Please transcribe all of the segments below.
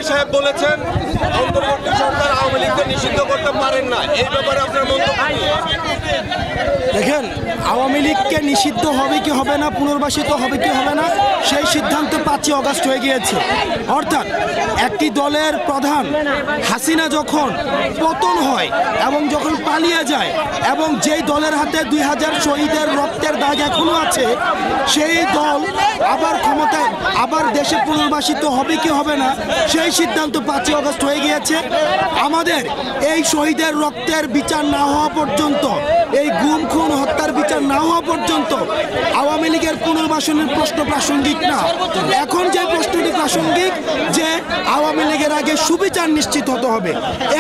জুবাইর সাহেব বলেছেন অন্তর্বর্তী সরকার আওয়ামী লীগকে নিষিদ্ধ করতে পারেন না, এই ব্যাপারে আপনার মন্তব্য কি? দেখেন, আওয়ামী লীগকে নিষিদ্ধ হবে কি হবে না, পুনর্বাসিত হবে কি হবে না, সেই সিদ্ধান্ত 5ই অগাস্ট হয়ে গিয়েছে। অর্থাৎ একটি দলের প্রধান হাসিনা যখন পতন হয় এবং যখন পালিয়ে যায় এবং যেই দলের হাতে 2000 শহীদের রক্তের দাগ এখনো আছে, সেই দল আবার ক্ষমতায় আবার দেশে পুনর্বাসিত হবে কি হবে না, সেই সিদ্ধান্ত 5ই অগাস্ট হয়ে গিয়েছে। আমাদের এই শহীদের রক্তের বিচার না হওয়া পর্যন্ত, এই গুম খুন হত্যার বিচার না হওয়া পর্যন্ত আওয়ামী লীগের পুনর্বাসনের প্রশ্ন প্রাসঙ্গিক না। এখন যে প্রশ্নটি প্রাসঙ্গিক যে আওয়ামী লীগের আগে সুবিচার নিশ্চিত হতে হবে,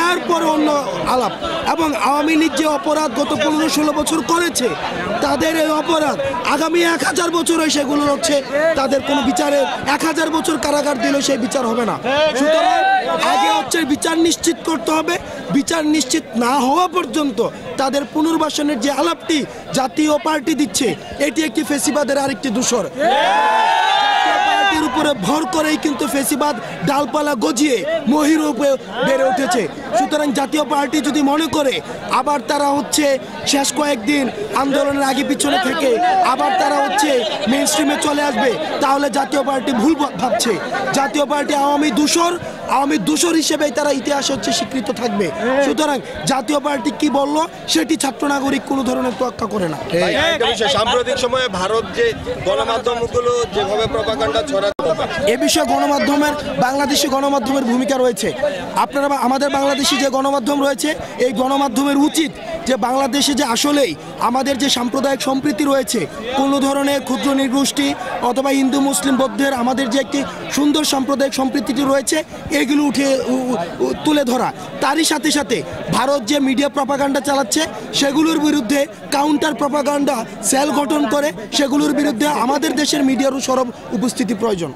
এরপরে অন্য আলাপ। এবং আওয়ামী লীগ যে অপরাধ গত 15-16 বছর করেছে, তাদের এই অপরাধ আগামী 1000 বছরে সেগুলো হচ্ছে তাদের কোনো বিচারের 1000 বছর কারাগার দিলেও সেই বিচার হবে না। সুতরাং আগে হচ্ছে বিচার নিশ্চিত করতে হবে। বিচার নিশ্চিত না হওয়া পর্যন্ত তাদের পুনর্বাসনের যে আলাপটি জাতীয় পার্টি দিচ্ছে, এটি একটি ফেসিবাদের আরেকটি দূষর। উপরে ভর করেই কিন্তু ফেসিবাদ ডালপালা গজিয়ে মহিরূপে বেড়ে উঠেছে। সুতরাং জাতীয় পার্টি যদি মনে করে আবার তারা হচ্ছে শেষ কয়েকদিন আন্দোলনের আগে পিছনে থেকে আবার তারা হচ্ছে মেইন স্ট্রিমে চলে আসবে, তাহলে জাতীয় পার্টি ভুল ভাবছে। জাতীয় পার্টি আওয়ামী দূষর হিসেবেই তারা ইতিহাসে হচ্ছে স্বীকৃত থাকবে। সুতরাং জাতীয় পার্টি কি বলল সেটি ছাত্র নাগরিক কোনো ধরনের তোয়াক্কা করে না। সাম্প্রতিক সময়ে ভারত যে গণমাধ্যমগুলো যেভাবে প্রপাগান্ডা ছড়াচ্ছে, এ বিষয়ে বাংলাদেশি গণমাধ্যমের ভূমিকা রয়েছে। আপনারা আমাদের বাংলাদেশি যে গণমাধ্যম রয়েছে, এই গণমাধ্যমের উচিত যে বাংলাদেশে যে আসলেই আমাদের যে সাম্প্রদায়িক সম্প্রীতি রয়েছে, কোনো ধরনের ক্ষুদ্র নৃগোষ্ঠী অথবা হিন্দু মুসলিম বৌদ্ধের আমাদের যে একটি সুন্দর সাম্প্রদায়িক সম্প্রীতিটি রয়েছে, এগুলো তুলে ধরা। তারই সাথে সাথে ভারত যে মিডিয়া প্রপাগান্ডা চালাচ্ছে, সেগুলোর বিরুদ্ধে কাউন্টার প্রপাগান্ডা সেল গঠন করে সেগুলোর বিরুদ্ধে আমাদের দেশের মিডিয়ারও সরব উপস্থিতি প্রয়োজন।